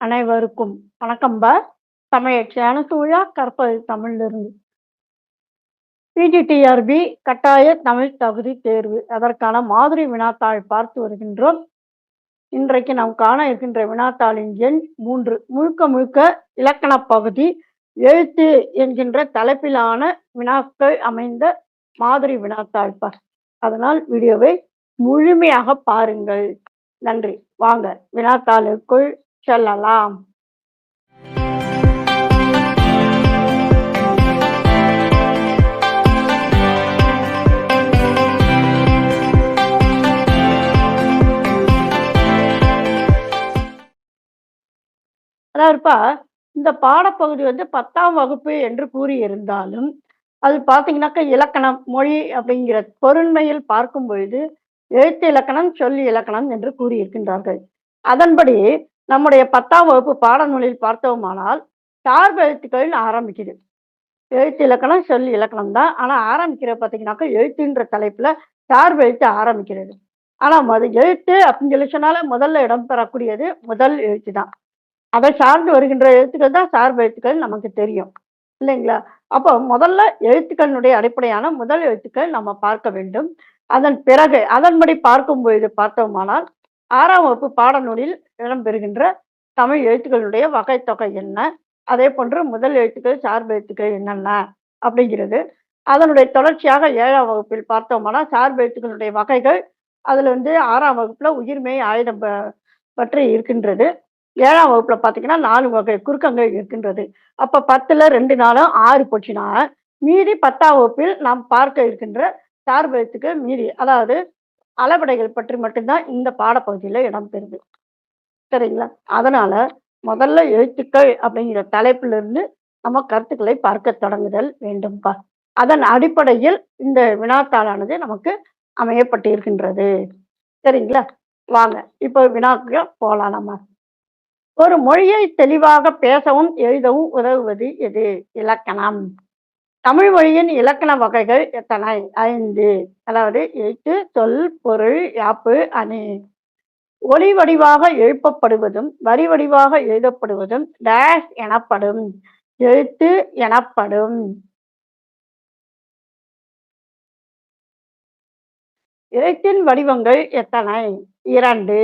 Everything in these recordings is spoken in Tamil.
அனைவருக்கும் வணக்கம்பா. தமிழச்சி அனுசூயா கற்பது தமிழிலிருந்து. பிஜிடிஆர்பி கட்டாய தமிழ் தகுதி தேர்வு அதற்கான மாதிரி வினாத்தாள் பார்த்து வருகின்றோம். இன்றைக்கு நாம் காண இருக்கின்ற வினாத்தாளின் எண் 3 முழுக்க முழுக்க இலக்கண பகுதி எழுத்து என்கின்ற தலைப்பிலான வினாக்கள் அமைந்த மாதிரி வினாத்தாள் பார். அதனால் வீடியோவை முழுமையாக பாருங்கள். நன்றி. வாங்க வினாத்தாளுக்குள் செல்லலாம். அதாவதுப்பா, இந்த பாடப்பகுதி 10ஆம் வகுப்பு என்று கூறியிருந்தாலும், அது பார்த்தீங்கன்னாக்கா இலக்கணம், மொழி அப்படிங்கிற பொருண்மையில் பார்க்கும் பொழுது, எழுத்து இலக்கணம், சொல் இலக்கணம் என்று கூறியிருக்கின்றார்கள். அதன்படி நம்முடைய 10ஆம் வகுப்பு பாடநூலில் பார்த்தோமானால், சார்பு எழுத்துக்கள்னு ஆரம்பிக்குது. எழுத்து இலக்கணம், சொல் இலக்கணம் தான். ஆனா ஆரம்பிக்கிறது பார்த்தீங்கன்னாக்கா, எழுத்துன்ற தலைப்புல சார்பு எழுத்து ஆரம்பிக்கிறது. ஆனா எழுத்து அப்படின்னு சொல்லி சொன்னாலே முதல்ல இடம் பெறக்கூடியது முதல் எழுத்து தான். அதை சார்ந்து வருகின்ற எழுத்துக்கள் தான் சார்பு எழுத்துக்கள் நமக்கு தெரியும் இல்லைங்களா? அப்போ முதல்ல எழுத்துக்களினுடைய அடிப்படையான முதல் எழுத்துக்கள் நம்ம பார்க்க வேண்டும். அதன் பிறகு அதன்படி பார்க்கும் பொழுது பார்த்தோமானால் 6ஆம் வகுப்பு பாடநூலில் இடம்பெறுகின்ற தமிழ் எழுத்துக்களுடைய வகைத்தொகை என்ன, அதே போன்று முதல் எழுத்துக்கள் சார்பு எழுத்துக்கள் என்னென்ன அப்படிங்கிறது. அதனுடைய தொடர்ச்சியாக 7ஆம் வகுப்பில் பார்த்தோமானால் சார்பு எழுத்துக்களுடைய வகைகள். அதுல 6ஆம் வகுப்புல உயிர்மெய் ஆயுதம் பற்றி இருக்கின்றது. 7ஆம் வகுப்புல பார்த்தீங்கன்னா 4 வகை குறுக்கங்கள் இருக்கின்றது. அப்ப 10ல 2 நாளும் 6 போச்சுன்னா, மீதி 10ஆம் வகுப்பில் நாம் பார்க்க இருக்கின்ற சார்பு எழுத்துக்கள் மீதி, அதாவது அளபெடைகள் பற்றி மட்டும்தான் இந்த பாடப்பகுதியில இடம்பெறுது. சரிங்களா? அதனால முதல்ல எழுத்துக்கள் அப்படிங்கிற தலைப்பிலிருந்து நம்ம கருத்துக்களை பார்க்க தொடங்குதல் வேண்டும்பா. அதன் அடிப்படையில் இந்த வினாத்தாளானது நமக்கு அமையப்பட்டிருக்கின்றது. சரிங்களா? வாங்க இப்போ வினாக்கு போலாம் நம்ம. ஒரு மொழியை தெளிவாக பேசவும் எழுதவும் உதவுவது எது? இலக்கணம். தமிழ் மொழியின் இலக்கண வகைகள் எத்தனை? 5. அதாவது எழுத்து, சொல், பொருள், யாப்பு, அணி. ஒலி வடிவாக எழுப்பப்படுவதும் வரி வடிவாக எழுதப்படுவதும் டேஷ் எனப்படும். எழுத்து எனப்படும். எழுத்தின் வடிவங்கள் எத்தனை? 2.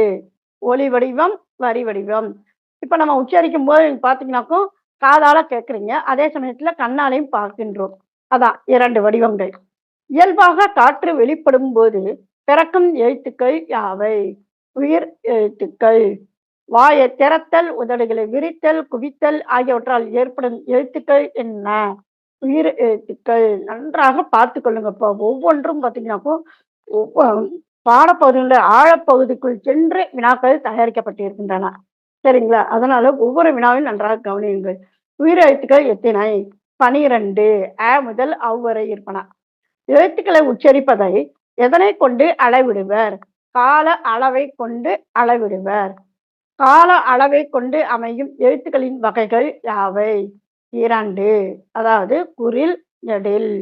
ஒலி வடிவம், வரி வடிவம். இப்ப நம்ம உச்சரிக்கும் போது பாத்தீங்கன்னாக்கும் காதால கேட்குறீங்க, அதே சமயத்துல கண்ணாலையும் பார்க்கின்றோம். அதான் 2 வடிவங்கள். இயல்பாக காற்று வெளிப்படும் போது பிறக்கும் எழுத்துக்கள் யாவை? உயிர் எழுத்துக்கள். வாயை திறத்தல், உதடுகளை விரித்தல், குவித்தல் ஆகியவற்றால் ஏற்படும் எழுத்துக்கள் என்ன? உயிர் எழுத்துக்கள். நன்றாக பார்த்து கொள்ளுங்கப்பா. ஒவ்வொன்றும் பார்த்தீங்கன்னாக்கும் பாடப்பகுதியினுடைய ஆழப்பகுதிக்குள் சென்று வினாக்கள் தயாரிக்கப்பட்டிருக்கின்றன. சரிங்களா? அதனால ஒவ்வொரு வினாவையும் நன்றாக கவனியுங்கள். உயிர் எழுத்துக்கள் எத்தனை? 12. அ முதல் அவ் வரை இருப்பன. எழுத்துக்களை உச்சரிப்பதை எதனை கொண்டு அளவிடுவர்? கால அளவை கொண்டு அளவிடுவர். கால அளவை கொண்டு அமையும் எழுத்துக்களின் வகைகள் யாவை? 2. அதாவது குறில், நெடில்.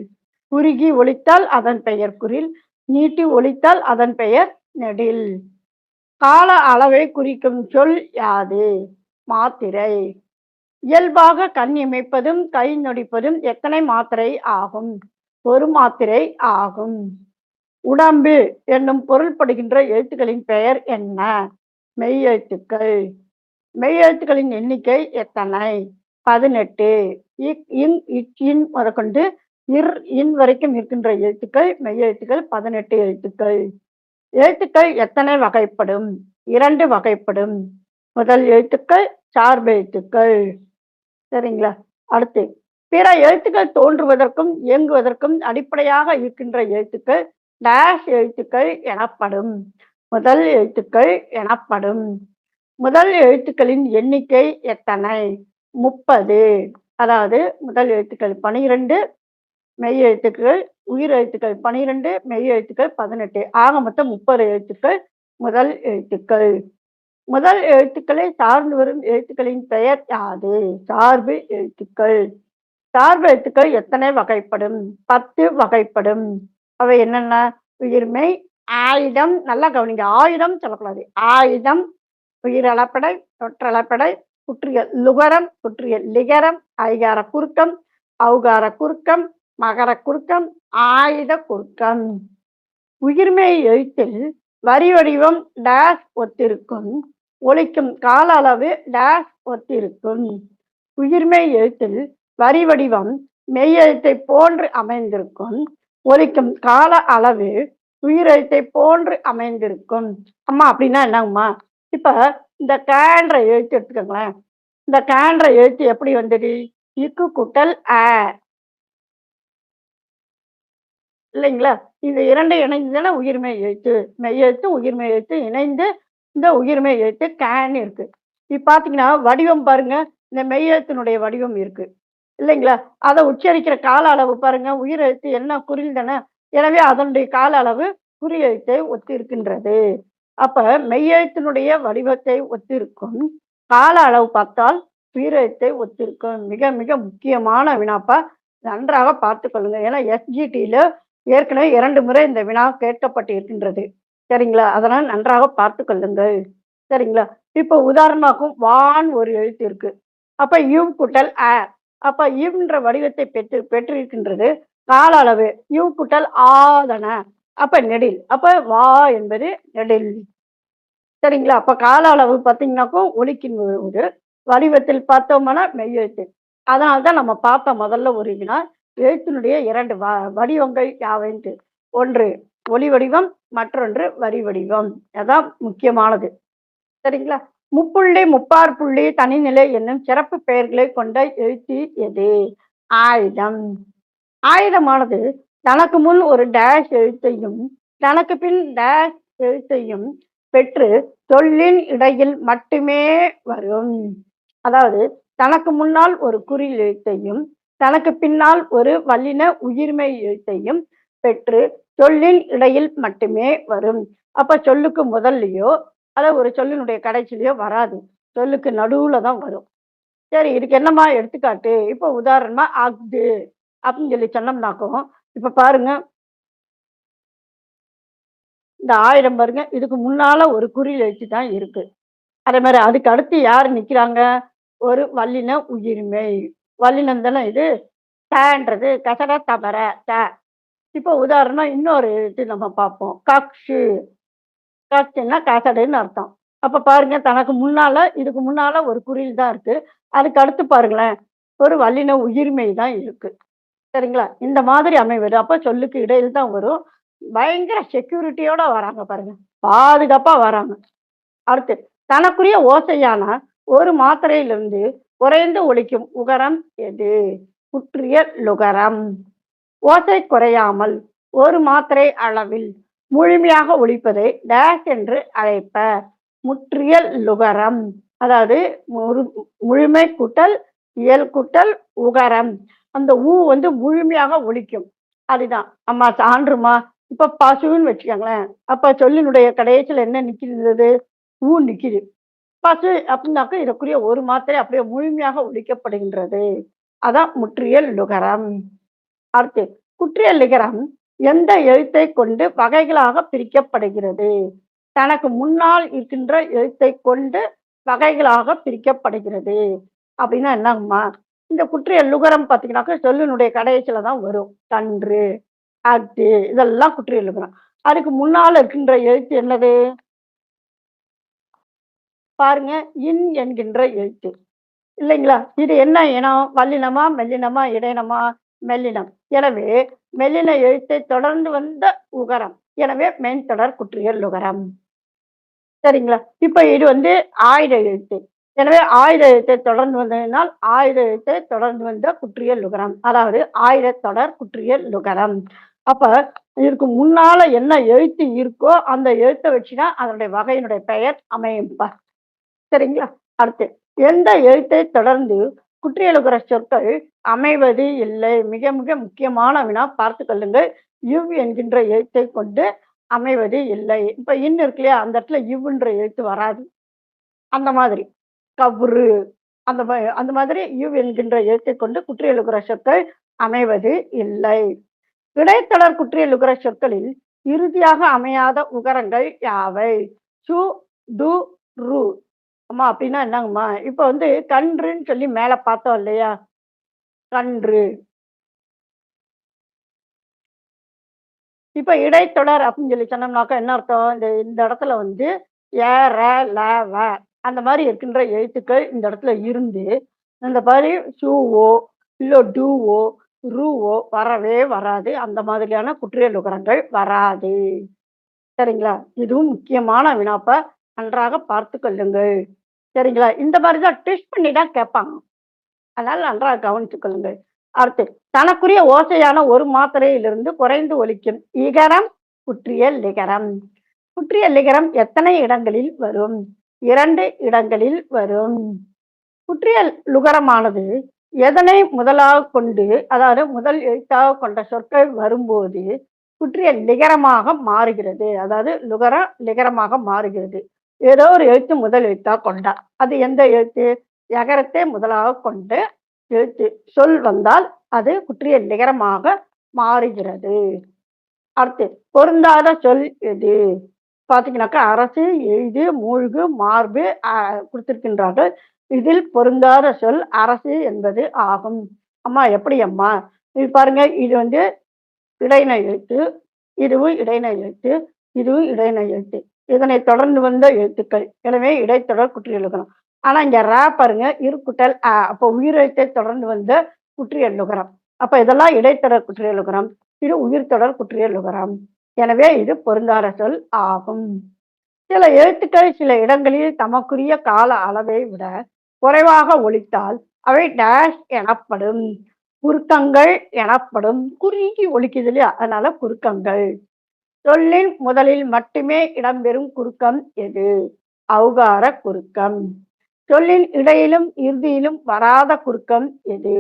குறுகி ஒலித்தால் அதன் பெயர் குறில், நீட்டி ஒலித்தால் அதன் பெயர் நெடில். கால அளவை குறிக்கும் சொல் யாது? மாத்திரை. இயல்பாக கண் இமைப்பதும் கை நொடிப்பதும் எத்தனை மாத்திரை ஆகும்? ஒரு மாத்திரை ஆகும். உடம்பு என்னும் பொருள்படுகின்ற எழுத்துக்களின் பெயர் என்ன? மெய்யெழுத்துக்கள். மெய்யெழுத்துக்களின் எண்ணிக்கை எத்தனை? 18. இக், இன், இன் முதற்கொண்டு இன் வரைக்கும் இருக்கின்ற எழுத்துக்கள் மெய்யெழுத்துக்கள் 18 எழுத்துக்கள். எழுத்துக்கள் எத்தனை வகைப்படும்? 2 வகைப்படும். முதல் எழுத்துக்கள், சார்பு எழுத்துக்கள். சரிங்களா? அடுத்து பிற எழுத்துக்கள் தோன்றுவதற்கும் இயங்குவதற்கும் அடிப்படையாக இருக்கின்ற எழுத்துக்கள் டேஷ் எழுத்துக்கள் எனப்படும். முதல் எழுத்துக்கள் எனப்படும். முதல் எழுத்துக்களின் எண்ணிக்கை எத்தனை? 30. அதாவது முதல் எழுத்துக்கள் 12, மெய் எழுத்துக்கள், உயிர் எழுத்துக்கள் 12, மெய் எழுத்துக்கள் 18. ஆக மொத்தம் 30 எழுத்துக்கள் முதல் எழுத்துக்கள். முதல் எழுத்துக்களை சார்ந்து வரும் எழுத்துக்களின் பெயர் யாது? சார்பு எழுத்துக்கள். சார்பு எழுத்துக்கள் எத்தனை வகைப்படும்? 10 வகைப்படும். அவை என்னென்ன? உயிர்மெய், ஆயுதம். நல்லா கவனிங்க. ஆயுதம் சொல்லக்கூடாது. ஆயுதம், உயிரளப்படை, தொற்றளப்படை, குற்றியல் லுகரம், குற்றியல் லிகரம், ஐகார குறுக்கம், ஔகார குறுக்கம், மகர குறுக்கம், ஆயுத குறுக்கம். உயிர்மெய் எழுத்தில் வரி வடிவம் டேஷ் ஒத்திருக்கும். ஒலிக்கும் கால அளவு டேஷ் ஒத்திருக்கும். உயிர்மெய் எழுத்தில் வரி வடிவம் மெய்யெழுத்தை போன்று அமைந்திருக்கும். ஒலிக்கும் கால அளவு உயிரெழுத்தை போன்று அமைந்திருக்கும். அம்மா அப்படின்னா என்னங்கம்மா? இப்ப இந்த கேன்ற எழுத்து எடுத்துக்கோங்களேன். இந்த கேன்ற எழுத்து எப்படி வந்தது? இக்கு கூட்டல் அ இல்லைங்களா? இந்த 2 இணைந்து தானே உயிர்மெய் எழுத்து. மெய்யெழுத்து, உயிர்மெய் எழுத்து இணைந்து இந்த உயிர்மெய் எழுத்து கேன்னு இருக்கு. இப்ப பார்த்தீங்கன்னா, வடிவம் பாருங்க. இந்த மெய்யெழுத்தினுடைய வடிவம் இருக்கு. இல்லைங்களா? அத உச்சரிக்கிற கால அளவு பாருங்க. உயிர் எழுத்து என்ன குறில் தானே. எனவே அதனுடைய கால அளவு குறி எழுத்தை ஒத்து இருக்கின்றது. அப்ப மெய்யெழுத்தினுடைய வடிவத்தை ஒத்திருக்கும். கால அளவு பார்த்தால் உயிரெழுத்தை ஒத்திருக்கும். மிக மிக முக்கியமான வினாப்பா. நன்றாக பார்த்துக் கொள்ளுங்க. ஏன்னா எஸ்ஜிடில ஏற்கனவே 2 முறை இந்த வினா கேட்கப்பட்டு இருக்கின்றது. சரிங்களா? அதனால் நன்றாக பார்த்துக் கொள்ளுங்கள். சரிங்களா? இப்போ உதாரணமாக்கும் வான் ஒரு எழுத்து இருக்கு. அப்ப இவ் கூட்டல் அ. அப்ப இவ்ன்ற வடிவத்தை பெற்றிருக்கின்றது. கால அளவு இவ் கூட்டல் ஆதன. அப்ப நெடில். அப்ப வா என்பது நெடில். சரிங்களா? அப்ப கால அளவு பார்த்தீங்கன்னாக்கும் ஒலிக்கின் ஒரு வடிவத்தில் பார்த்தோம்னா மெய்யெழுத்து. அதனால தான் நம்ம பார்த்தோம் முதல்ல ஒரு வினா. எழுத்தினுடைய 2 வடிவங்கள் யாவைன்ட்டு. ஒன்று ஒலி வடிவம், மற்றொன்று வரி வடிவம். அதான் முக்கியமானது. சரிங்களா? முப்புள்ளி, முப்பார் புள்ளி, தனிநிலை என்னும் சிறப்பு பெயர்களை கொண்ட எழுத்து எது? ஆயுதம். ஆயுதமானது தனக்கு முன் ஒரு டேஷ் எழுத்தையும் தனக்கு பின் டேஷ் எழுத்தையும் பெற்று சொல்லின் இடையில் மட்டுமே வரும். அதாவது தனக்கு முன்னால் ஒரு குறில் எழுத்தையும் தனக்கு பின்னால் ஒரு வல்லின உயிர்மெய் எழுத்தையும் பெற்று சொல்லின் இடையில் மட்டுமே வரும். அப்ப சொல்லுக்கு முதல்லயோ அதாவது ஒரு சொல்லினுடைய கடைசியிலயோ வராது. சொல்லுக்கு நடுவுல தான் வரும். சரி இதுக்கு என்னம்மா எடுத்துக்காட்டு? இப்ப உதாரணமா அஃது அப்படின்னு சொல்லி சொன்னோம்னாக்கும், இப்ப பாருங்க இந்த 1000 பாருங்க, இதுக்கு முன்னால ஒரு குறில் எழுத்து தான் இருக்கு. அதே மாரி அதுக்கு அடுத்து யார் நிக்கிறாங்க? ஒரு வல்லின உயிர்மெய். வல்லினம் தானே இது. டன்றது கசட தபற ட. இப்போ உதாரணம் இன்னொரு இது நம்ம பார்ப்போம். கக்ஷு. கக்ஷுன்னா கசடுன்னு அர்த்தம். அப்ப பாருங்க தனக்கு முன்னால இதுக்கு முன்னால ஒரு குறில் தான் இருக்கு. அதுக்கு அடுத்து பாருங்களேன், ஒரு வல்லின உயிர்மெய் தான் இருக்கு. சரிங்களா? இந்த மாதிரி அமைவது. அப்ப சொல்லுக்கு இடையில தான் வரும். பயங்கர செக்யூரிட்டியோட வராங்க பாருங்க. பாதுகாப்பா வராங்க. அடுத்து தனக்குரிய ஓசையான ஒரு மாத்திரையிலிருந்து குறைந்து ஒலிக்கும் உகரம் எது? குற்றிய லுகரம். ஓசை குறையாமல் ஒரு மாத்திரை அளவில் முழுமையாக ஒலிப்பதை டேஷ் என்று அழைப்பர். முற்றிய லுகரம். அதாவது முழுமை கூட்டல் இயல் கூட்டல் உகரம். அந்த ஊ வந்து முழுமையாக ஒலிக்கும். அதுதான். அம்மா சான்றுமா. இப்ப பசுன்னு வச்சுக்கோங்களேன். அப்ப சொல்லினுடைய கடைசியில என்ன நிக்கிறது? ஊ நிக்குது. பசு அப்படின்னாக்க இதற்குரிய ஒரு மாத்திரை அப்படியே முழுமையாக ஒழிக்கப்படுகின்றது. அதான் முற்றியல் லுகரம். அடுத்து குற்றியல் லிகரம் எந்த எழுத்தை கொண்டு வகைகளாக பிரிக்கப்படுகிறது? தனக்கு முன்னால் இருக்கின்ற எழுத்தை கொண்டு வகைகளாக பிரிக்கப்படுகிறது. அப்படின்னா என்னங்கம்மா? இந்த குற்றியல் லுகரம் பார்த்தீங்கன்னாக்க சொல்லினுடைய கடைசியில தான் வரும். கன்று, அஃது இதெல்லாம் குற்றியல் லுகரம். அதுக்கு முன்னால இருக்கின்ற எழுத்து என்னது? பாருங்க இன் என்கின்ற எழுத்து. இல்லைங்களா? இது என்ன இனம்? வல்லினமா? மெல்லினமா? இடையினமா? மெல்லினம். எனவே மெல்லின எழுத்தை தொடர்ந்து வந்த உகரம். எனவே மென்தொடர் குற்றியல் லுகரம். சரிங்களா? இப்ப இது வந்து ஆயுத எழுத்து. எனவே ஆயுத எழுத்தை தொடர்ந்து வந்ததினால் ஆயுத எழுத்தை தொடர்ந்து வந்த குற்றியல் லுகரம். அதாவது ஆயுத தொடர் குற்றியல் லுகரம். அப்ப இதற்கு முன்னால என்ன எழுத்து இருக்கோ அந்த எழுத்த வச்சுதான் அதனுடைய வகையினுடைய பெயர் அமையும்பா. சரிங்களா? அடுத்து எந்த எழுத்தை தொடர்ந்து குற்றியலுகர சொற்கள் அமைவது இல்லை? மிக மிக முக்கியமான வினா பார்த்து கொள்ளுங்கள். இவ் என்கின்ற எழுத்தை கொண்டு அமைவது இல்லை. இப்ப இன் இருக்கு இல்லையா? அந்த இடத்துல இவ்ன்ற எழுத்து வராது. அந்த மாதிரி கவ்ரு அந்த மாதிரி இவ் என்கின்ற எழுத்தை கொண்டு குற்றியலுகர சொற்கள் அமைவது இல்லை. இடைத்தொடர் குற்றியலுகர சொற்களில் இறுதியாக அமையாத உகரங்கள் யாவை? சு, டு, ரு. அம்மா அப்படின்னா என்னங்கம்மா? இப்ப வந்து கன்றுன்னு சொல்லி மேல பார்த்தோம் இல்லையா? கன்று. இப்ப இடைத்தொடர் அப்படின்னு சொல்லி சொன்னோம்னாக்கா என்ன அர்த்தம்? இந்த இந்த இடத்துல வந்து ஏ, ர, ல, வ அந்த மாரி இருக்கின்ற எழுத்துக்கள் இந்த இடத்துல இருந்து, இந்த மாரி ஷூவோ, இல்ல டூவோ, ருவோ வரவே வராது. அந்த மாதிரியான குற்றியல் உகரங்கள் வராது. சரிங்களா? இதுவும் முக்கியமான வினாப்ப நன்றாக பார்த்துக் கொள்ளுங்கள். சரிங்களா? இந்த மாரி தான் ட்விஸ்ட் பண்ணி தான் கேட்பாங்க. அதனால நன்றாக கவனித்துக் கொள்ளுங்கள். அடுத்து, தனக்குரிய ஓசையான ஒரு மாத்திரையிலிருந்து குறைந்து ஒலிக்கும் இகரம், குற்றியல் லிகரம். குற்றியல் லிகரம் எத்தனை இடங்களில் வரும்? 2 இடங்களில் வரும். குற்றியல் லுகரமானது எதனை முதலாகக் கொண்டு, அதாவது முதல் எழுத்தாக கொண்ட சொற்கள் வரும்போது, குற்றியல் லிகரமாக மாறுகிறது. அதாவது லிகரமாக மாறுகிறது. ஏதோ ஒரு எழுத்து முதல் எழுத்தா கொண்டா. அது எந்த எழுத்து? யகரத்தை முதலாகக் கொண்டு எழுத்து சொல் வந்தால் அது குற்றியல் லிகரமாக மாறுகிறது. அடுத்து, பொருந்தாத சொல் எது? பார்த்தீங்கன்னாக்கா, அரசு, எய்து, மூழ்கு, மார்பு குடுத்திருக்கின்றார்கள். இதில் பொருந்தாத சொல் அரசு என்பது ஆகும். அம்மா எப்படி அம்மா? இது பாருங்க, இது வந்து இடைநிலை எழுத்து, இதுவும் இடைநிலை எழுத்து, இதுவும் இடைநிலை எழுத்து. இதனை தொடர்ந்து வந்த எழுத்துக்கள். எனவே இடைத்தொடர் குற்றியல் லுகரம். ஆனா இங்க பாருங்க, இருகுட்டல் அப்போ உயிரெழுத்தை தொடர்ந்து வந்த குற்றியல் லுகரம். அப்ப இதெல்லாம் இடைத்தொடர் குற்றியல் லுகரம். இது உயிர்த்தொடர் குற்றியல் லுகரம். எனவே இது பொருந்தாத சொல் ஆகும். சில எழுத்துக்கள் சில இடங்களில் தமக்குரிய கால அளவை விட குறைவாக ஒலித்தால் அவை டேஷ் எனப்படும். குறுக்கங்கள் எனப்படும். குறுகி ஒலிக்குது இல்லையா? அதனால குறுக்கங்கள். சொல்லின் முதலில் மட்டுமே இடம்பெறும் குறுக்கம் எது? ஔகார குறுக்கம். சொல்லின் இடையிலும் இறுதியிலும் வராத குறுக்கம் எது?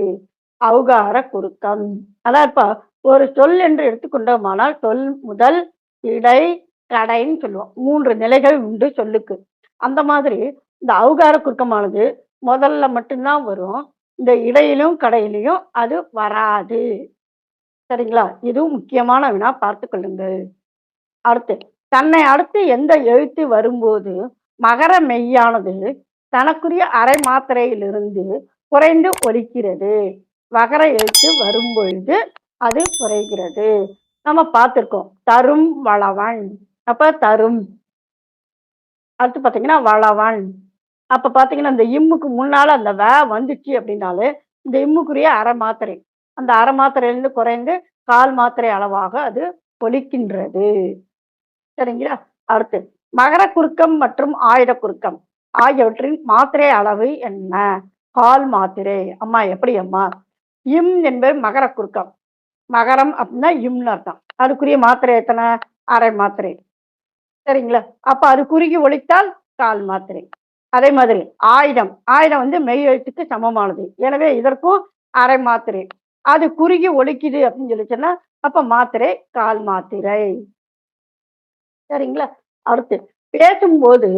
ஔகார குறுக்கம். அதான் இப்ப ஒரு சொல் என்று எடுத்துக்கொண்டோமானால், சொல் முதல், இடை, கடைன்னு சொல்லுவோம். 3 நிலைகள் உண்டு சொல்லுக்கு. அந்த மாதிரி இந்த ஔகார குறுக்கமானது முதல்ல மட்டும் தான் வரும். இந்த இடையிலும், கடையிலயும் அது வராது. சரிங்களா? இதுவும் முக்கியமான வினா பார்த்துக் கொள்ளுங்கள். அடுத்து, தன்னை அடுத்து எந்த எழுத்து வரும்போது மகர மெய்யானது தனக்குரிய அரை மாத்திரையிலிருந்து குறைந்து ஒலிக்கிறது. வகர எழுத்து வரும்பொழுது அது குறைகிறது. நம்ம பார்த்திருக்கோம். தரும் வளவன். அப்ப தரும். அடுத்து பார்த்தீங்கன்னா, வளவன். அப்ப பார்த்தீங்கன்னா, இந்த இம்முக்கு முன்னால அந்த வந்துச்சு அப்படின்னாலே, இந்த இம்முக்குரிய அரை மாத்திரை. அந்த அரை மாத்திரையிலிருந்து குறைந்து 1/4 மாத்திரை அளவாக அது ஒலிக்கின்றது. சரிங்களா? அடுத்து, மகர குறுக்கம் மற்றும் ஆயுத குறுக்கம் ஆகியவற்றின் மாத்திரை அளவு என்ன? 1/4 மாத்திரை. அம்மா எப்படி அம்மா? இம் என்பது மகர குறுக்கம். மகரம் அப்படின்னா இம்னு அர்த்தம். அதுக்குரிய மாத்திரை எத்தனை? அரை மாத்திரை. சரிங்களா? அப்ப அது குறுகி ஒலித்தால் 1/4 மாத்திரை. அதே மாதிரி ஆயுதம். ஆயுதம் வந்து மெய் எழுத்துக்கு சமமானது. எனவே இதற்கும் அரை மாத்திரை. அது குறுகி ஒலிக்குது அப்படின்னு சொல்லி சொன்னா, அப்ப மாத்திரை 1/4 மாத்திரை. சரிங்களா? அடுத்து, பேசும்போது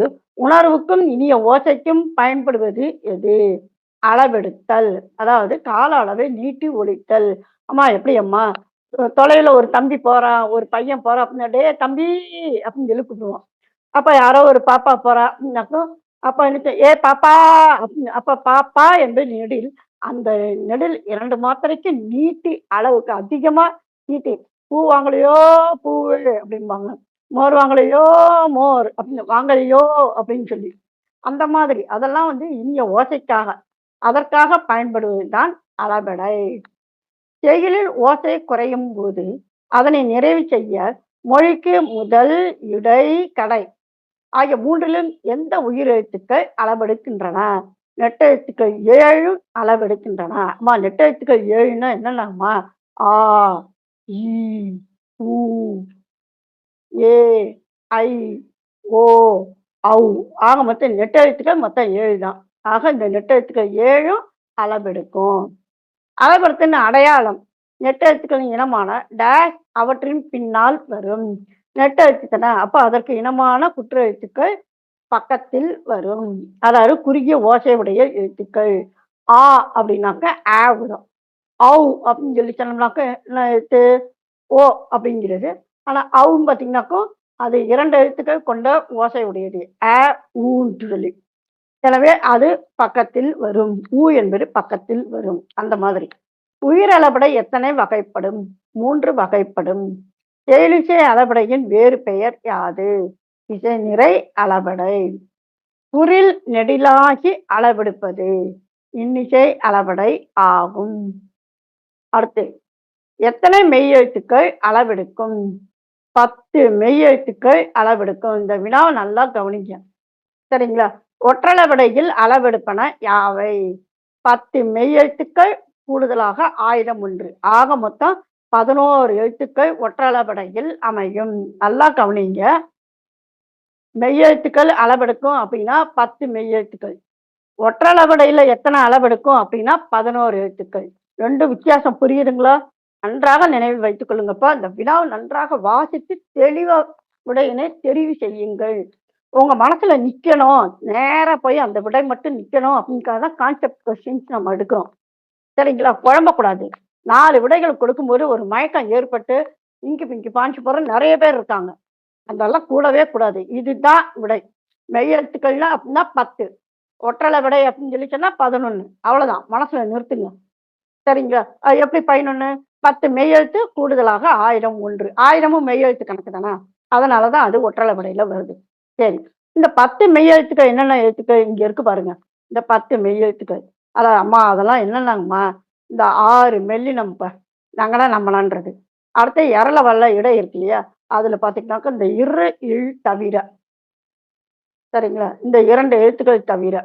உணர்வுக்கும் இனிய ஓசைக்கும் பயன்படுவது எது? அளவெடுத்தல். அதாவது கால அளவை நீட்டி ஒலித்தல். அம்மா எப்படி அம்மா? தொலைவுல ஒரு தம்பி போறான், ஒரு பையன் போறான் அப்படின்னா, "டேய் தம்பி" அப்படின்னு சொல்லி கூப்பிடுவோம். அப்ப யாரோ ஒரு பாப்பா போறா அப்படின்னாக்கா, அப்ப என்ன "ஏ பாப்பா" அப்படின்னு அப்ப பாப்பா என்பது நெடில். அந்த நெடில் 2 மாத்திரைக்கு நீட்டி அளவுக்கு அதிகமா நீட்டி, "பூ வாங்கலையோ பூவு" அப்படிம்பாங்க. "மோர் வாங்கலையோ மோர்" அப்படின்னு "வாங்கலையோ" அப்படின்னு சொல்லி. அந்த மாதிரி அதெல்லாம் வந்து இனிய ஓசைக்காக. அதற்காக பயன்படுவது தான் அளபெடை. செய்யுளில் ஓசை குறையும் போது அதனை நிறைவு செய்ய மொழிக்கு முதல், இடை, கடை ஆகிய 3லும் எந்த உயிரெழுத்துக்கள் அளபெடுக்கின்றன? நெட்டெழுத்துக்கள் 7 அளவெடுக்கின்றன. அம்மா நெட்டெழுத்துக்கள் 7ன்னா என்னென்னம்மா? ஆ, ஈ, ஊ, ஏ, ஐ, ஓ, ஔ. ஆக மொத்தம் நெட்டெழுத்துக்கள் மொத்தம் 7 தான். ஆக இந்த நெட்டெழுத்துக்கள் 7ம் அளபெடுக்கும். அளபெடுத்தின் அடையாளம். நெட்டெழுத்துக்களின் இனமான டேஷ் அவற்றின் பின்னால் வரும். நெட்டெழுத்துக்கள் அப்ப அதற்கு இனமான குற்றெழுத்துக்கள் பக்கத்தில் வரும். அதாவது குறுகிய ஓசை உடைய எழுத்துக்கள். ஆ அப்படின்னாக்க ஆ வரும். ஔ அப்படின்னு சொல்லி சொன்னோம்னாக்க என்ன எழுத்து? ஓ அப்படிங்கிறது. ஆனா ஔன்னு பார்த்தீங்கன்னாக்கா, அது 2 எழுத்துக்கள் கொண்ட ஓசை உடையது. ஊன்ட்டு சொல்லி. எனவே அது பக்கத்தில் வரும். என்பது பக்கத்தில் வரும். அந்த மாதிரி. உயிரளபடை எத்தனை வகைப்படும்? 3 வகைப்படும். தேனிசை அளபடையின் வேறு பெயர் யாது? இசை நிறை அளபடை. குறில் நெடிலாகி அளவெடுப்பது இன்னிசை அளபடை ஆகும். அடுத்து எத்தனை மெய்யெழுத்துக்கள் அளவெடுக்கும்? 10 மெய்யெழுத்துக்கள் அளவெடுக்கும். இந்த வினாவை நல்லா கவனிங்க. சரிங்களா? ஒற்றளபடையில் அளவெடுப்பன யாவை? 10 மெய்யெழுத்துக்கள் கூடுதலாக ஆயுதம் ஒன்று. ஆக மொத்தம் 11 எழுத்துக்கள் ஒற்றளபடையில் அமையும். நல்லா கவனிங்க. மெய்யெழுத்துக்கள் அளவெடுக்கும் அப்படின்னா 10 மெய்யெழுத்துக்கள். ஒற்றளபடையில எத்தனை அளவெடுக்கும் அப்படின்னா 11 எழுத்துக்கள். 2 வித்தியாசம் புரியுதுங்களா? நன்றாக நினைவில் வைத்துக் கொள்ளுங்கப்பா. இந்த வினாவை நன்றாக வாசித்து தெளிவா விடையினை தெரிவு செய்யுங்கள். உங்க மனசுல நிக்கணும். நேரா போய் அந்த விடை மட்டும் நிக்கணும் அப்படிங்கிறதுக்காக தான் கான்செப்ட் கொஸ்டின்ஸ் நம்ம எடுக்கிறோம். சரிங்களா? குழம்பக்கூடாது. 4 விடைகள் கொடுக்கும்போது ஒரு மயக்கம் ஏற்பட்டு இங்கி பிங்கி பாஞ்சு போற நெறைய பேர் இருக்காங்க. அதெல்லாம் கூடவே கூடாது. இதுதான் விடை. மெய்யெழுத்துக்கள்னா அப்படின்னா 10. ஒற்றள விடை அப்படின்னு சொல்லி சொன்னா 11. அவ்வளோதான். மனசுல நிறுத்துங்க. சரிங்களா? எப்படி 11? 10 மெய்யெழுத்து கூடுதலாக ஆயிரம் 1. ஆயிரமும் மெய்யெழுத்து கணக்கு தானா? அதனால தான் அது ஒற்றள விடையில வருது. சரி. இந்த 10 மெய்யெழுத்துக்கள் என்னென்ன எழுத்துக்கள் இங்க இருக்கு பாருங்க. இந்த 10 மெய்யெழுத்துக்கள். அதான் அம்மா அதெல்லாம் என்னென்னங்கம்மா? இந்த 6 மெல்லினம்ப்பா. நாங்கலாம் நம்மளான்றது. அடுத்து எரள வல்ல இடை இருக்கு இல்லையா? அதுல பார்த்தீங்கன்னாக்கா இந்த இரு, இல் தவிர. சரிங்களா? இந்த 2 எழுத்துக்கள் தவிர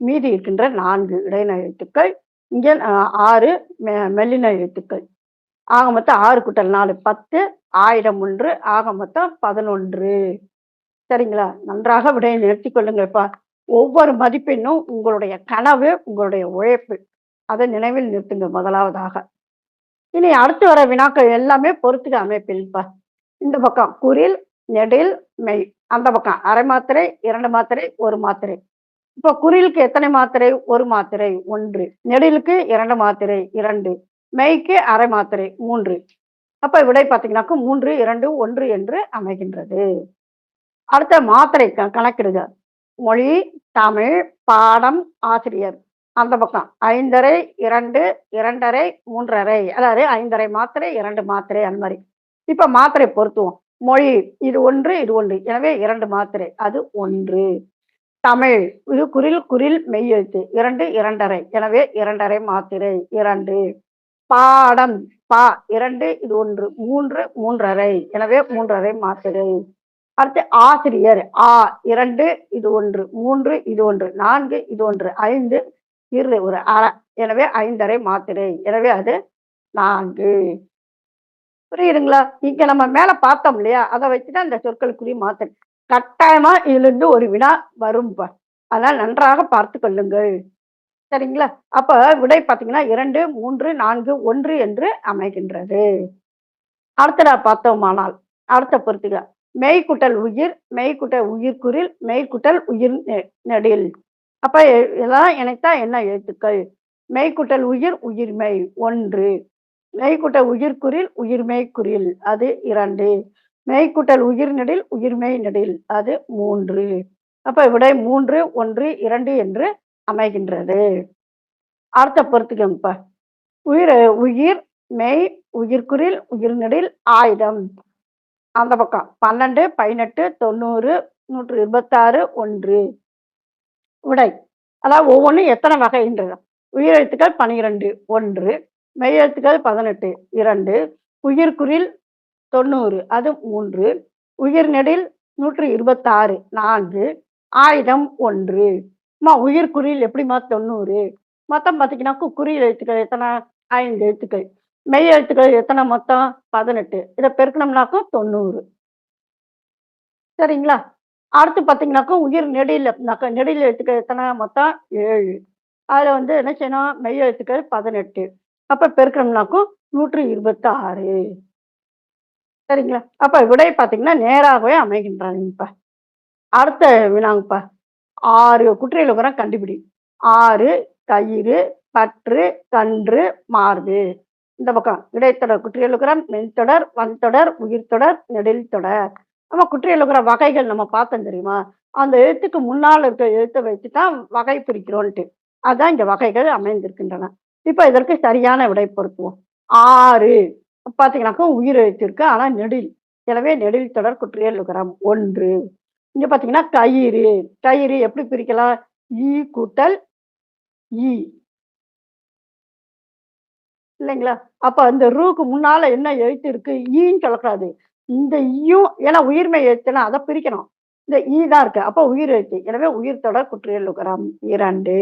மீதி இருக்கின்ற 4 இடையின எழுத்துக்கள். இங்க 6 மெல்லின எழுத்துக்கள். ஆக மொத்தம் 6 கூட்டல் 4 10 ஆயிரம் 1 ஆக மொத்தம் 11. சரிங்களா? நன்றாக விடையை நிறுத்திக் கொள்ளுங்கப்பா. ஒவ்வொரு மதிப்பெண்ணும் உங்களுடைய கனவு, உங்களுடைய உழைப்பு. அதை நினைவில் நிறுத்துங்க முதலாவதாக. இனி அடுத்து வர வினாக்கள் எல்லாமே பொறுத்துக அமைப்பில்ப்பா. இந்த பக்கம் குறில், நெடில், மெய். அந்த பக்கம் அரை மாத்திரை, 2 மாத்திரை, 1 மாத்திரை. இப்போ குறிலுக்கு எத்தனை மாத்திரை? 1 மாத்திரை 1. நெடிலுக்கு 2 மாத்திரை 2. மெய்க்கு அரை மாத்திரை 3. அப்ப விடை பார்த்தீங்கன்னாக்க 3, 2, 1 என்று அமைகின்றது. அடுத்த மாத்திரை கணக்கிடுக. மொழி, தமிழ், பாடம், ஆசிரியர். அந்த பக்கம் 5:30, 2, 2:30, 3:30. அதாவது 5:30 மாத்திரை, 2 மாத்திரை அந்த மாதிரி. இப்ப மாத்திரை பொருத்துவோம். மொழி இது 1, இது 1. எனவே 2 மாத்திரை. அது 1. தமிழ் இது குறில் மெய்யெழுத்து 2, 2:30. எனவே 2:30 மாத்திரை 2. பாடம் பா 2 இது 1 3, 3:30. எனவே 3:30 மாத்திரை. அடுத்து ஆசிரியர் ஆ 2 இது 1 3 இது 1 4 இது 1 5 இரு ஒரு அரை. எனவே 5:30 மாத்திரை. எனவே அது 4. புரியுதுங்களா? இங்க நம்ம மேல பார்த்தோம் இல்லையா? அதை வச்சுதான் இந்த சொற்களுக்குரிய மாத்திரை. கட்டாயமா இதிலிருந்து ஒரு வினா வரும்பா. அதனால் நன்றாக பார்த்து கொள்ளுங்கள். சரிங்களா? அப்ப விடை பார்த்தீங்கன்னா 2, 3, 4, 1 என்று அமைகின்றது. அடுத்ததா பார்த்தோமானால் அடுத்த பொறுத்துக. மெய்க்குட்டல் உயிர், மெய்க்குட்டல் உயிர்க்குறில், மெய்க்குட்டல் உயிர் நெடில். அப்ப இதெல்லாம் இணைத்தா என்ன எழுத்துக்கள்? மெய்க்குட்டல் உயிர், உயிர்மெய் 1. மெய்க்குட்டல் உயிர்க்குறில், உயிர்மெய் குறில் அது 2. மெய்க்குட்டல் உயிர் நெடில், உயிர்மெய் நெடில் அது 3. அப்ப விடை 3, 1, 2 என்று அமைகின்றது. அடுத்த பொறுத்துக்கம்பா. உயிர், மெய், உயிர்க்குறில், உயிர்நெடில், ஆயுதம். அந்த பக்கம் 12, 18, 90, 126, 1. விடை. அதாவது ஒவ்வொன்றும் எத்தனை வகைன்றது. உயிரெழுத்துக்கள் 12, 1. மெய்யெழுத்துக்கள் 18, 2. உயிர்க்குறில் 90, அது 3. உயிர்நெடில் 126, 4. ஆயுதம் 1. உயிர்க்குறில் எப்படிமா 90? மொத்தம் பார்த்தீங்கன்னா குறில் எழுத்துக்கள் எத்தனை? 5 எழுத்துக்கள். மெய் எழுத்துக்கள் எத்தனை மொத்தம்? 18. இதை பெருக்கணும்னாக்கும் 90. சரிங்களா? அடுத்து பார்த்தீங்கன்னாக்கா உயிர் நெடில் அப்படின்னாக்கா நெடில் எழுத்துக்கள் எத்தனை மொத்தம்? 7. அதில் வந்து என்ன செய்யணும்? மெய் எழுத்துக்கள் 18. அப்ப பெருக்கணும்னாக்கும் 126. சரிங்களா? அப்ப விடை பார்த்தீங்கன்னா நேராகவே அமைகின்றனப்பா. அடுத்த வினாங்கப்பா. 6 குற்றியலுகரம் கண்டுபிடி. 6 கயிறு, பற்று, கன்று, மார்பு. இந்த பக்கம் இடைத்தொடர் குற்றியலுகரம், மென்தொடர், வன்தொடர், உயிர்த்தொடர், நெடில் தொடர். நம்ம குற்றியலுகர வகைகள் நம்ம பார்த்தோம் தெரியுமா? அந்த எழுத்துக்கு முன்னால இருக்கிற எழுத்த வச்சு தான் வகை பிரிக்கிறோன்ட்டு. அதான் இந்த வகைகள் அமைந்திருக்கின்றன. இப்ப இதற்கு சரியான விடை பொருத்துவோம். 6 பார்த்தீங்கன்னாக்கா உயிர் எழுத்து இருக்கு. ஆனா நெடில். எனவே நெடில் தொடர் குற்றியல் லுகரம் 1. இங்க பார்த்தீங்கன்னா கயிறு. கயிறு எப்படி பிரிக்கலாம்? ஈ கூட்டல் ஈ இல்லைங்களா? அப்ப அந்த ரூக்கு முன்னால என்ன எழுத்து இருக்கு? ஈன்னு சொல்லக்கூடாது. இந்த ஈயும் ஏன்னா உயிர்மெய் எழுத்துன்னா அத பிரிக்கணும். இந்த ஈ தான் இருக்கு. அப்ப உயிர் எழுத்து. எனவே உயிர் தொடர் குற்றியல் லுகரம் 2.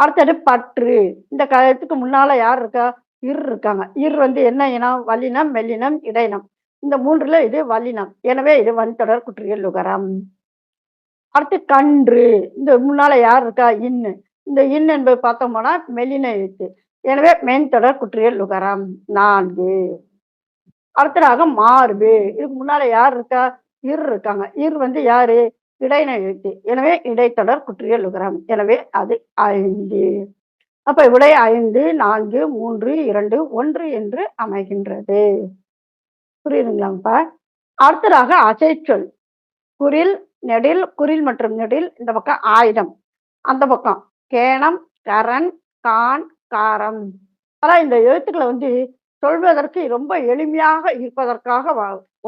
அடுத்தது பற்று. இந்த எழுத்துக்கு முன்னால யார் இருக்கா? இர் இருக்காங்க. இர் வந்து என்ன இனம்? வல்லினம், மெல்லினம், இடையினம். இந்த 3ல இது வல்லினம். எனவே இது வன்தொடர் குற்றியல் லுகரம். அடுத்து கன்று. இந்த முன்னால யார் இருக்கா? இன்னு. இந்த இன் என்பது பார்த்தோம்னா மெல்லின எழுத்து. எனவே மென்தொடர் குற்றியல் லுகரம் 4. அடுத்ததாக மார்பு. இதுக்கு முன்னால யார் இருக்கா? இர் இருக்காங்க. இர் வந்து யாரு? இடையின எழுத்து. எனவே இடைத்தொடர் குற்றியல் லுகரம். எனவே அது 5. அப்ப விடை 5, 4, 3, 2, 1 என்று அமைகின்றது. புரியுதுங்களாப்பா? அடுத்ததாக அசைச்சொல். குறில், நெடில், குறில் மற்றும் நெடில் இந்த பக்கம் ஆயுதம். அந்த பக்கம் கேனம், கரண், கான், காரம். அதான் இந்த எழுத்துக்களை வந்து சொல்வதற்கு ரொம்ப எளிமையாக இருப்பதற்காக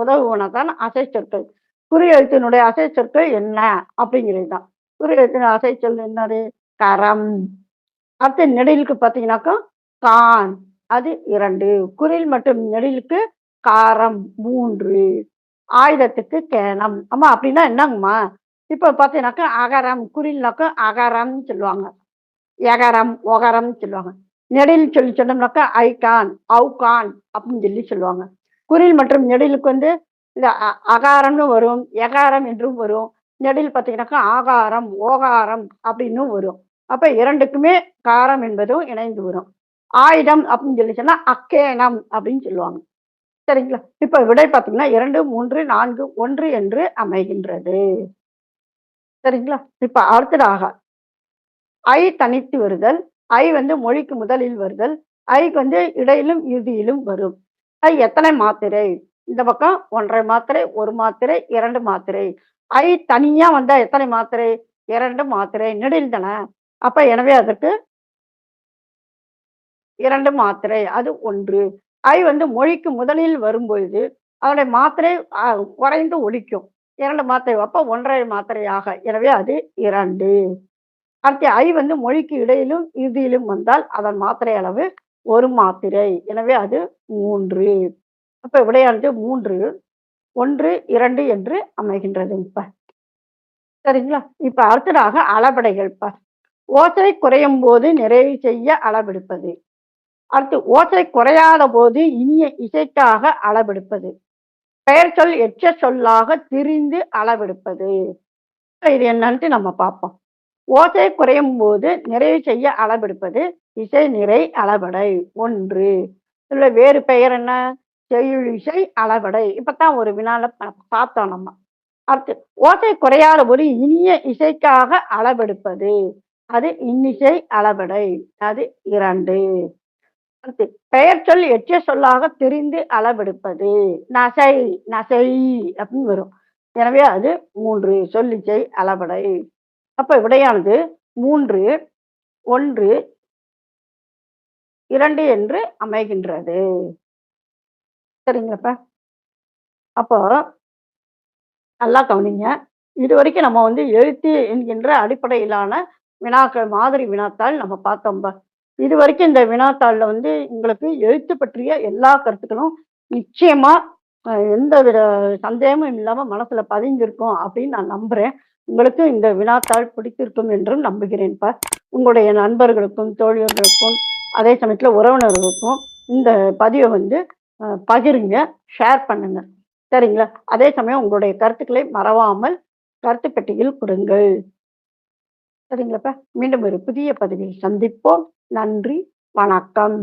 உதவுவனதான் அசைச்சொற்கள். குறி எழுத்தினுடைய அசைச்சொற்கள் என்ன அப்படிங்கிறது தான். குறி எழுத்தின் அசைச்சொல் என்னது? கரம். அடுத்து நெடிலுக்கு பார்த்தீங்கன்னாக்கா கான் அது 2. குறில் மற்றும் நெடிலுக்கு காரம் 3. ஆயுதத்துக்கு கேனம். அம்மா அப்படின்னா என்னங்கம்மா? இப்ப பார்த்தீங்கன்னாக்கா அகரம் குறில்னாக்கா அகரம்னு சொல்லுவாங்க. எகரம், ஒகரம்னு சொல்லுவாங்க. நெடில் சொல்லி சொன்னோம்னாக்கா ஐகான், ஔகான் அப்படின்னு சொல்லி சொல்லுவாங்க. குறில் மற்றும் நெடிலுக்கு வந்து இந்த அகாரம்னு வரும், எகாரம் என்றும் வரும். நெடில் பார்த்தீங்கன்னாக்கா ஆகாரம், ஓகாரம் அப்படின்னு வரும். அப்ப 2க்குமே காரம் என்பதும் இணைந்து வரும். ஆயுதம் அப்படின்னு சொல்லி சொன்னா அக்கேனம் அப்படின்னு சொல்லுவாங்க. சரிங்களா? இப்ப விடை பார்த்தீங்கன்னா 2, 3, 4, 1 என்று அமைகின்றது. சரிங்களா? இப்ப அடுத்ததாக ஐ தனித்து வருதல். ஐ வந்து மொழிக்கு முதலில் வருதல். ஐக்கு வந்து இடையிலும் இறுதியிலும் வரும். ஐ எத்தனை மாத்திரை? இந்த பக்கம் 1 1/2 மாத்திரை, 1 மாத்திரை, 2 மாத்திரை. ஐ தனியா வந்தா எத்தனை மாத்திரை? 2 மாத்திரை. நெடில் தானே. அப்ப எனவே அதற்கு 2 மாத்திரை. அது 1. ஐ வந்து மொழிக்கு முதலில் வரும்பொழுது அதனுடைய மாத்திரை குறைந்து ஒலிக்கும். 2 மாத்திரை. அப்ப 1 1/2 மாத்திரையாக. எனவே அது 2. அடுத்து ஐ வந்து மொழிக்கு இடையிலும் இறுதியிலும் வந்தால் அதன் மாத்திரை அளவு 1 மாத்திரை. எனவே அது 3. அப்ப விடையானது 3, 1, 2 என்று அமைகின்றது இப்ப. சரிங்களா? இப்ப அடுத்ததாக அளபெடைகள் பார். ஓசை குறையும் போது நிறைவு செய்ய அளபெடுப்பது. அடுத்து ஓசை குறையாத போது இனிய இசைக்காக அளபெடுப்பது. பெயர் சொல் எச்ச சொல்லாக திரிந்து அளவெடுப்பது. இது என்னன்ட்டு நம்ம பார்ப்போம். ஓசை குறையும் போது நிறைவு செய்ய அளவெடுப்பது இசை நிறை அளபடை 1. இதுல வேறு பெயர் என்ன? செய்யுள் இசை அளபடை. இப்பதான் ஒரு வினால பார்த்தோம் நம்ம. அடுத்து ஓசை குறையாத போது இனிய இசைக்காக அளவெடுப்பது அது இன்னிசை அளபடை. அது 2. அடுத்து பெயர் சொல் எச்ச சொல்லாக தெரிந்து அளவெடுப்பது நசை நசை அப்படின்னு வரும். எனவே அது 3 சொல்லிசை அளபடை. அப்ப விடையானது 3, 1, 2 என்று அமைகின்றது. சரிங்களாப்பா? அப்போ நல்லா கவனிங்க. இதுவரைக்கும் நம்ம வந்து எழுத்து என்கின்ற அடிப்படையிலான வினாக்கள் மாதிரி வினாத்தாள் நம்ம பார்த்தோம்பா. இதுவரைக்கும் இந்த வினாத்தாள்ல வந்து உங்களுக்கு எழுத்து பற்றிய எல்லா கருத்துக்களும் நிச்சயமா எந்தவித சந்தேகமும் இல்லாம மனசுல பதிஞ்சிருக்கும் அப்படின்னு நான் நம்புறேன். உங்களுக்கு இந்த வினாத்தாள் பிடித்திருக்கும் என்றும் நம்புகிறேன்ப்பா. உங்களுடைய நண்பர்களுக்கும், தோழியர்களுக்கும், அதே சமயத்துல உறவினர்களுக்கும் இந்த பதிவை வந்து பகிருங்க, ஷேர் பண்ணுங்க. சரிங்களா? அதே சமயம் உங்களுடைய கருத்துக்களை மறவாமல் கருத்து பெட்டியில் கொடுங்கள். சரிங்களாப்பா? மீண்டும் ஒரு புதிய பதிவில் சந்திப்போம். நன்றி, வணக்கம்.